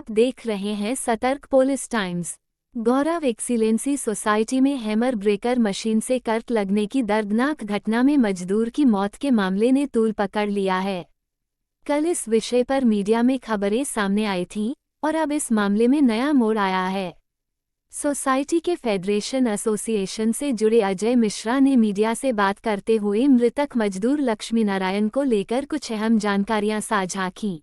आप देख रहे हैं सतर्क पुलिस टाइम्स। गौरव एक्सीलेंसी सोसाइटी में हैमर ब्रेकर मशीन से करंट लगने की दर्दनाक घटना में मजदूर की मौत के मामले ने तूल पकड़ लिया है। कल इस विषय पर मीडिया में खबरें सामने आई थीं और अब इस मामले में नया मोड़ आया है। सोसाइटी के फेडरेशन एसोसिएशन से जुड़े अजय मिश्रा ने मीडिया से बात करते हुए मृतक मजदूर लक्ष्मी नारायण को लेकर कुछ अहम जानकारियां साझा की।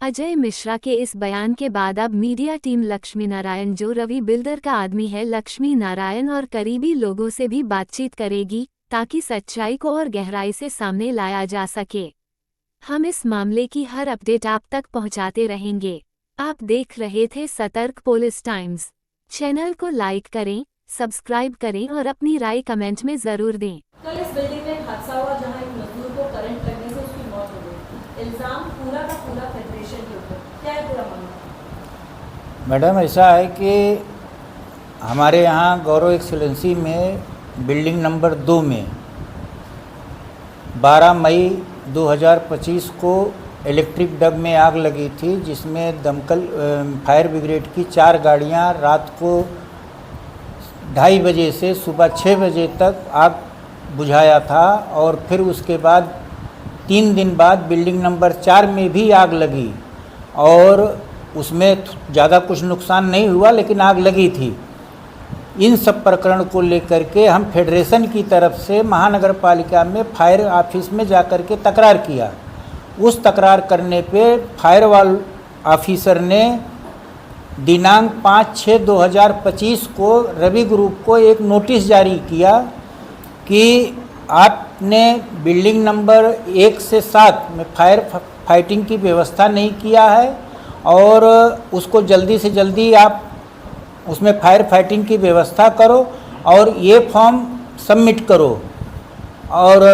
अजय मिश्रा के इस बयान के बाद अब मीडिया टीम लक्ष्मी नारायण, जो रवि बिल्डर का आदमी है, लक्ष्मी नारायण और करीबी लोगों से भी बातचीत करेगी ताकि सच्चाई को और गहराई से सामने लाया जा सके। हम इस मामले की हर अपडेट आप तक पहुंचाते रहेंगे। आप देख रहे थे सतर्क पुलिस टाइम्स। चैनल को लाइक करें, सब्सक्राइब करें और अपनी राय कमेंट में जरूर दें। कल इस बिल्डिंग में एक हादसा हुआ जहां एक मजदूर को करंट लगने से उसकी मौत हो गई। इल्जाम पूरा का पूरा फेडरेशन के ऊपर, क्या है पूरा मामला? मैडम, ऐसा है कि हमारे यहाँ गौरव एक्सीलेंसी में बिल्डिंग नंबर 2 में 12 मई 2025 को इलेक्ट्रिक डग में आग लगी थी, जिसमें दमकल फायर ब्रिगेड की 4 गाड़ियाँ रात को 2:30 बजे से सुबह 6 बजे तक आग बुझाया था। और फिर उसके बाद 3 दिन बाद बिल्डिंग नंबर 4 में भी आग लगी और उसमें ज़्यादा कुछ नुकसान नहीं हुआ, लेकिन आग लगी थी। इन सब प्रकरण को लेकर के हम फेडरेशन की तरफ से महानगर पालिका में फायर ऑफिस में जाकर के तकरार किया। उस तकरार करने पे फायरवॉल ऑफिसर ने दिनांक 5/6/2025 को रवि ग्रुप को एक नोटिस जारी किया कि आपने बिल्डिंग नंबर 1 से 7 में फायर फाइटिंग की व्यवस्था नहीं किया है और उसको जल्दी से जल्दी आप उसमें फायर फाइटिंग की व्यवस्था करो और ये फॉर्म सबमिट करो। और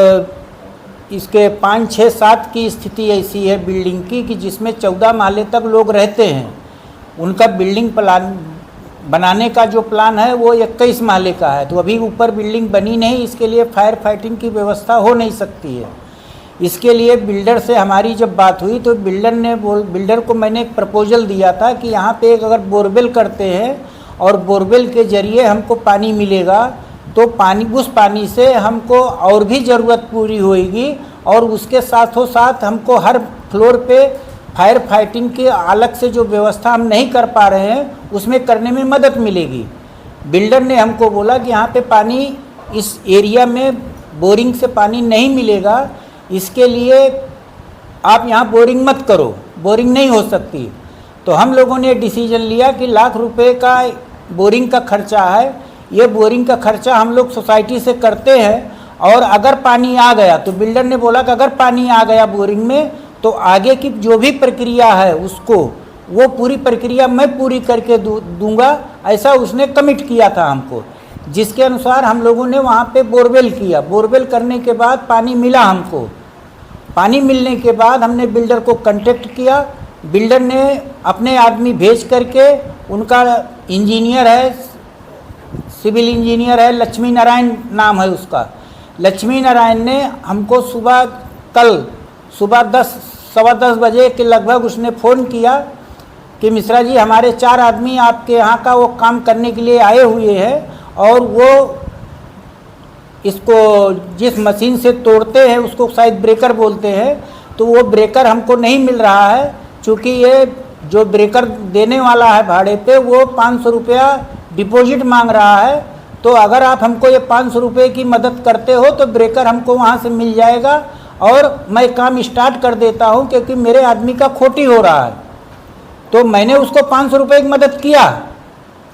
इसके 5, 6, 7 की स्थिति ऐसी है बिल्डिंग की कि जिसमें 14 माले तक लोग रहते हैं। उनका बिल्डिंग प्लान बनाने का जो प्लान है वो 21 माले का है, तो अभी ऊपर बिल्डिंग बनी नहीं, इसके लिए फायर फाइटिंग की व्यवस्था हो नहीं सकती है। इसके लिए बिल्डर से हमारी जब बात हुई तो बिल्डर को मैंने एक प्रपोजल दिया था कि यहाँ पे एक अगर बोरवेल करते हैं और बोरवेल के जरिए हमको पानी मिलेगा तो उस पानी से हमको और भी ज़रूरत पूरी होएगी और उसके साथों साथ हमको हर फ्लोर पे फायर फाइटिंग के अलग से जो व्यवस्था हम नहीं कर पा रहे हैं उसमें करने में मदद मिलेगी। बिल्डर ने हमको बोला कि यहाँ पे पानी इस एरिया में बोरिंग से पानी नहीं मिलेगा, इसके लिए आप यहाँ बोरिंग मत करो, बोरिंग नहीं हो सकती। तो हम लोगों ने डिसीजन लिया कि लाख रुपए का बोरिंग का खर्चा है, ये बोरिंग का खर्चा हम लोग सोसाइटी से करते हैं और अगर पानी आ गया तो बिल्डर ने बोला कि अगर पानी आ गया बोरिंग में तो आगे की जो भी प्रक्रिया है उसको वो पूरी प्रक्रिया मैं पूरी करके दूंगा, ऐसा उसने कमिट किया था हमको। जिसके अनुसार हम लोगों ने वहाँ पे बोरवेल किया। बोरवेल करने के बाद पानी मिला हमको। पानी मिलने के बाद हमने बिल्डर को कांटेक्ट किया। बिल्डर ने अपने आदमी भेज करके, उनका इंजीनियर है, सिविल इंजीनियर है, लक्ष्मी नारायण नाम है उसका। लक्ष्मी नारायण ने हमको कल सुबह 10-10:15 बजे के लगभग उसने फ़ोन किया कि मिश्रा जी, हमारे 4 आदमी आपके यहाँ का वो काम करने के लिए आए हुए हैं और वो इसको जिस मशीन से तोड़ते हैं उसको शायद ब्रेकर बोलते हैं, तो वो ब्रेकर हमको नहीं मिल रहा है। चूँकि ये जो ब्रेकर देने वाला है भाड़े पे वो 500 रुपया डिपॉजिट मांग रहा है, तो अगर आप हमको ये 500 रुपये की मदद करते हो तो ब्रेकर हमको वहाँ से मिल जाएगा और मैं काम स्टार्ट कर देता हूँ, क्योंकि मेरे आदमी का खोटी हो रहा है। तो मैंने उसको 500 रुपये की मदद किया,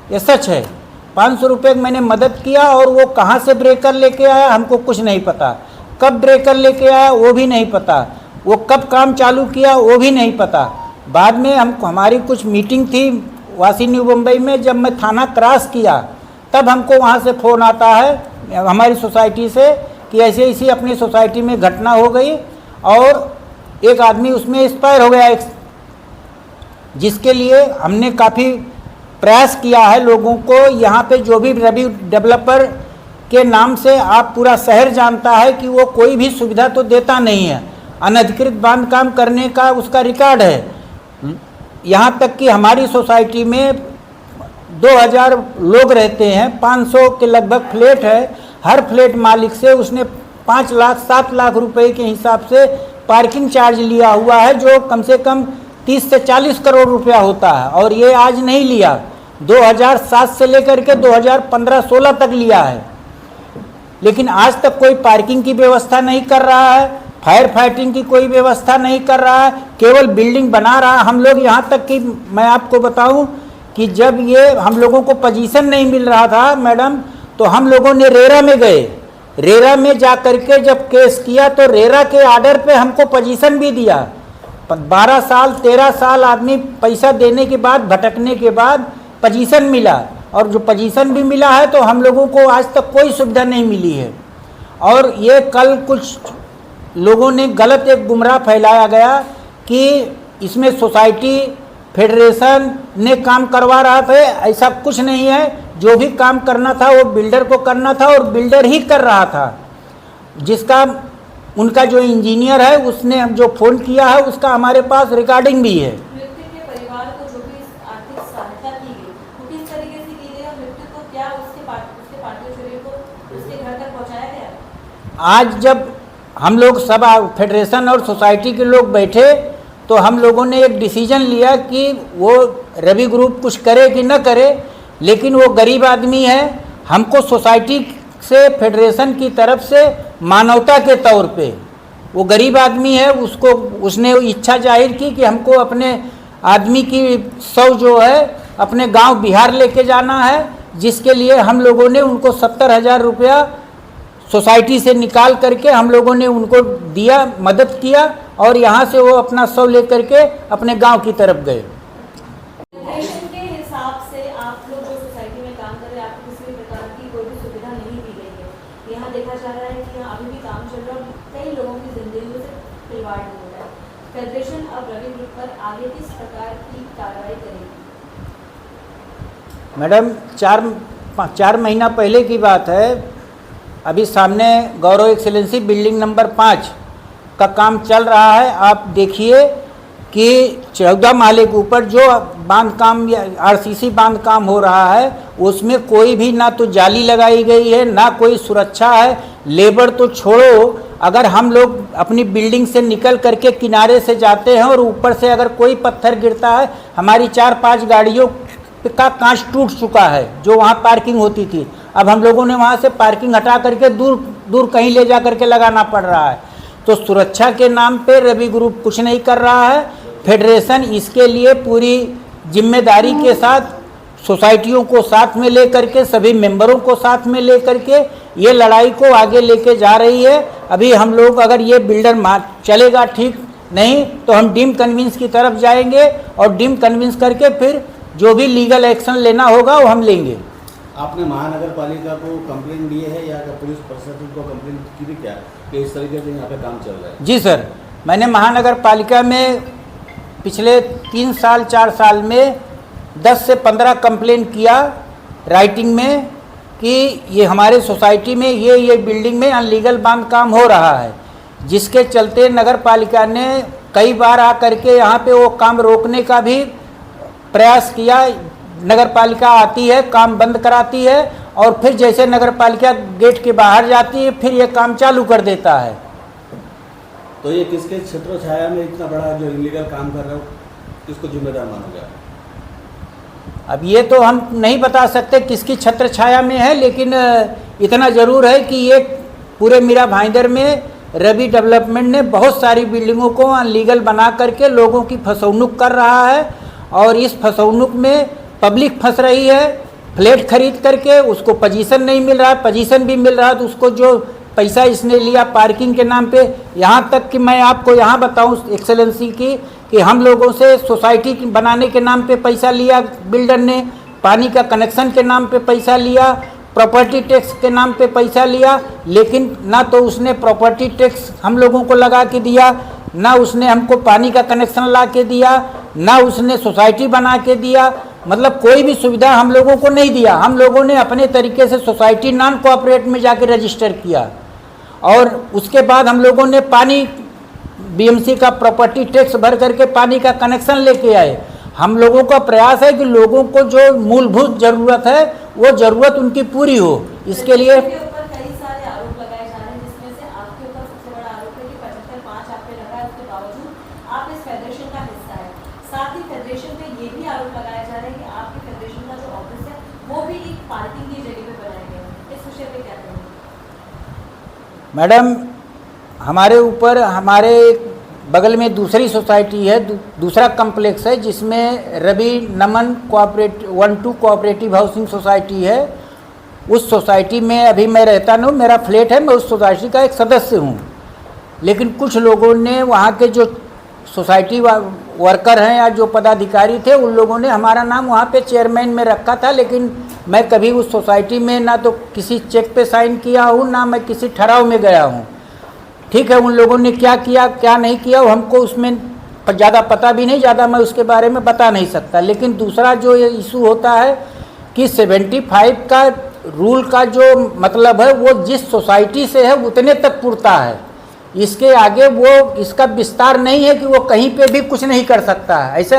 ये सच है। 500 रुपये की मैंने मदद किया और वो कहाँ से ब्रेकर लेके आया हमको कुछ नहीं पता, कब ब्रेकर लेके आया वो भी नहीं पता, वो कब काम चालू किया वो भी नहीं पता। बाद में हमारी कुछ मीटिंग थी वासी न्यू मुंबई में, जब मैं थाना क्रॉस किया तब हमको वहाँ से फ़ोन आता है हमारी सोसाइटी से कि ऐसे ऐसी अपनी सोसाइटी में घटना हो गई और एक आदमी उसमें एक्सपायर हो गया, जिसके लिए हमने काफ़ी प्रयास किया है लोगों को। यहाँ पे जो भी रवि डेवलपर के नाम से आप पूरा शहर जानता है कि वो कोई भी सुविधा तो देता नहीं है, अनधिकृत बांध काम करने का उसका रिकॉर्ड है। यहाँ तक कि हमारी सोसाइटी में 2000 लोग रहते हैं, 500 के लगभग फ्लैट है। हर फ्लैट मालिक से उसने 5 लाख 7 लाख रुपए के हिसाब से पार्किंग चार्ज लिया हुआ है, जो कम से कम 30 से 40 करोड़ रुपया होता है। और ये आज नहीं लिया, 2007 से लेकर के 2015-16 तक लिया है, लेकिन आज तक कोई पार्किंग की व्यवस्था नहीं कर रहा है, फायर फाइटिंग की कोई व्यवस्था नहीं कर रहा है, केवल बिल्डिंग बना रहा है। हम लोग यहाँ तक कि मैं आपको बताऊं कि जब ये हम लोगों को पोजीशन नहीं मिल रहा था मैडम, तो हम लोगों ने रेरा में गए। रेरा में जा करके जब केस किया तो रेरा के आर्डर पे हमको पोजीशन भी दिया। 12 साल 13 साल आदमी पैसा देने के बाद, भटकने के बाद पोजीशन मिला, और जो पोजीशन भी मिला है तो हम लोगों को आज तक कोई सुविधा नहीं मिली है। और ये कल कुछ लोगों ने गलत एक गुमराह फैलाया गया कि इसमें सोसाइटी फेडरेशन ने काम करवा रहा था। ऐसा कुछ नहीं है, जो भी काम करना था वो बिल्डर को करना था, और बिल्डर ही कर रहा था। जिसका उनका जो इंजीनियर है उसने जो फ़ोन किया है उसका हमारे पास रिकॉर्डिंग भी है। मृतक के परिवार को जो भी आर्थिक सहायता की गई वो किस तरीके से की गई और मृतक को क्या उसके पार्थिव शरीर को उसके घर तक पहुंचाया गया? आज जब हम लोग सब फेडरेशन और सोसाइटी के लोग बैठे तो हम लोगों ने एक डिसीजन लिया कि वो रवि ग्रुप कुछ करे कि न करे, लेकिन वो गरीब आदमी है। हमको सोसाइटी से, फेडरेशन की तरफ से मानवता के तौर पे, वो गरीब आदमी है, उसने इच्छा जाहिर की कि हमको अपने आदमी की शव जो है अपने गांव बिहार लेके जाना है, जिसके लिए हम लोगों ने उनको 70,000 रुपया सोसाइटी से निकाल करके हम लोगों ने उनको दिया, मदद किया, और यहाँ से वो अपना शव लेकर के अपने गांव की तरफ गए। फेडरेशन के हिसाब से आप लोग जो सोसाइटी में काम कर रहे हैं, आपको किसी भी प्रकार की कोई भी सुविधा नहीं दी गई है। यहाँ देखा जा रहा है कि यहाँ अभी भी काम चल रहा है और कई लोगों की जिंदगी से खिलवाड़ हो रहा है। फेडरेशन अब रवि ग्रुप पर आगे किस प्रकार की कार्रवाई करेगी? मैडम 4 महीना पहले की बात है, अभी सामने गौरव एक्सीलेंसी बिल्डिंग नंबर 5 का काम चल रहा है। आप देखिए कि 14 माले के ऊपर जो बांध काम या आरसीसी बांध काम हो रहा है, उसमें कोई भी ना तो जाली लगाई गई है, ना कोई सुरक्षा है। लेबर तो छोड़ो, अगर हम लोग अपनी बिल्डिंग से निकल करके किनारे से जाते हैं और ऊपर से अगर कोई पत्थर गिरता है, हमारी 4-5 गाड़ियों का कांच टूट चुका है जो वहाँ पार्किंग होती थी। अब हम लोगों ने वहाँ से पार्किंग हटा करके दूर कहीं ले जा करके लगाना पड़ रहा है। तो सुरक्षा के नाम पे रवि ग्रुप कुछ नहीं कर रहा है। फेडरेशन इसके लिए पूरी जिम्मेदारी के साथ सोसाइटियों को साथ में ले करके, सभी मेंबरों को साथ में ले करके ये लड़ाई को आगे लेके जा रही है। अभी हम लोग अगर ये बिल्डर चलेगा ठीक, नहीं तो हम डीम कन्विंस की तरफ जाएंगे और डीम कन्विंस करके फिर जो भी लीगल एक्शन लेना होगा वो हम लेंगे। आपने महानगर पालिका को कंप्लेंट दी है या पुलिस प्रशासन को कंप्लेंट की थी क्या कि इस तरीके से यहाँ पे काम चल रहा है? जी सर, मैंने महानगर पालिका में पिछले 3 साल 4 साल में 10 से 15 कंप्लेंट किया राइटिंग में कि ये हमारे सोसाइटी में ये बिल्डिंग में अनलीगल बांध काम हो रहा है, जिसके चलते नगर पालिका ने कई बार आकर के यहाँ पे वो काम रोकने का भी प्रयास किया। नगर पालिका आती है, काम बंद कराती है, और फिर जैसे नगर पालिका गेट के बाहर जाती है फिर ये काम चालू कर देता है। तो ये किसके छत्र छाया में इतना बड़ा जो इलीगल काम कर रहा है, किसको जिम्मेदार मानोगे? अब ये तो हम नहीं बता सकते किसकी छत्र छाया में है, लेकिन इतना ज़रूर है कि ये पूरे मीरा भाईंदर में रवि डेवलपमेंट ने बहुत सारी बिल्डिंगों को अनलीगल बना करके लोगों की फसौनुक कर रहा है, और इस फसौनुक में पब्लिक फंस रही है। फ्लैट खरीद करके उसको पोजीशन नहीं मिल रहा है, पोजीशन भी मिल रहा है तो उसको जो पैसा इसने लिया पार्किंग के नाम पे, यहाँ तक कि मैं आपको यहाँ बताऊँ एक्सेलेंसी की कि हम लोगों से सोसाइटी बनाने के नाम पे पैसा लिया बिल्डर ने, पानी का कनेक्शन के नाम पे पैसा लिया, प्रॉपर्टी टैक्स के नाम पे पैसा लिया, लेकिन ना तो उसने प्रॉपर्टी टैक्स हम लोगों को लगा के दिया, ना उसने हमको पानी का कनेक्शन ला के दिया, ना उसने सोसाइटी बना के दिया। मतलब कोई भी सुविधा हम लोगों को नहीं दिया। हम लोगों ने अपने तरीके से सोसाइटी नॉन कोऑपरेट में जाके रजिस्टर किया, और उसके बाद हम लोगों ने पानी बीएमसी का प्रॉपर्टी टैक्स भर करके पानी का कनेक्शन लेके आए, हम लोगों का प्रयास है कि लोगों को जो मूलभूत ज़रूरत है वो ज़रूरत उनकी पूरी हो। इसके लिए के ऊपर कई सारे आरोप लगाए जा रहे हैं, जिसमें से आपके ऊपर सबसे बड़ा आरोप है कि 75.5 आप पे लगा है, उसके बावजूद आप इस फेडरेशन का हिस्सा है। साथ ही फेडरेशन पे ये भी आरोप लगाया जा रहा है कि आपके फेडरेशन का जो ऑफिस है वो भी एक पार्किंग की जगह पे बनाया गया है। इस विषय पे क्या कहेंगे? मैडम, हमारे ऊपर हमारे बगल में दूसरी सोसाइटी है, दूसरा कम्प्लेक्स है जिसमें रवि नमन कोऑपरेटिव 1-2 कोऑपरेटिव हाउसिंग सोसाइटी है। उस सोसाइटी में अभी मैं रहता नहीं हूँ, मेरा फ्लैट है, मैं उस सोसाइटी का एक सदस्य हूँ। लेकिन कुछ लोगों ने वहाँ के जो सोसाइटी वर्कर हैं या जो पदाधिकारी थे उन लोगों ने हमारा नाम वहाँ पे चेयरमैन में रखा था, लेकिन मैं कभी उस सोसाइटी में ना तो किसी चेक पे साइन किया हूँ ना मैं किसी ठहराव में गया हूँ। ठीक है, उन लोगों ने क्या किया क्या नहीं किया वो हमको उसमें ज़्यादा पता भी नहीं, ज़्यादा मैं उसके बारे में बता नहीं सकता। लेकिन दूसरा जो ये इशू होता है कि 75 का रूल का जो मतलब है वो जिस सोसाइटी से है उतने तक पुरता है, इसके आगे वो इसका विस्तार नहीं है कि वो कहीं पे भी कुछ नहीं कर सकता है। ऐसे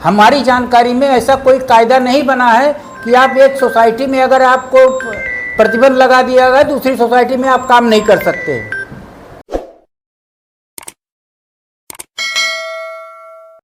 हमारी जानकारी में ऐसा कोई कायदा नहीं बना है कि आप एक सोसाइटी में अगर आपको प्रतिबंध लगा दिया गया दूसरी सोसाइटी में आप काम नहीं कर सकते।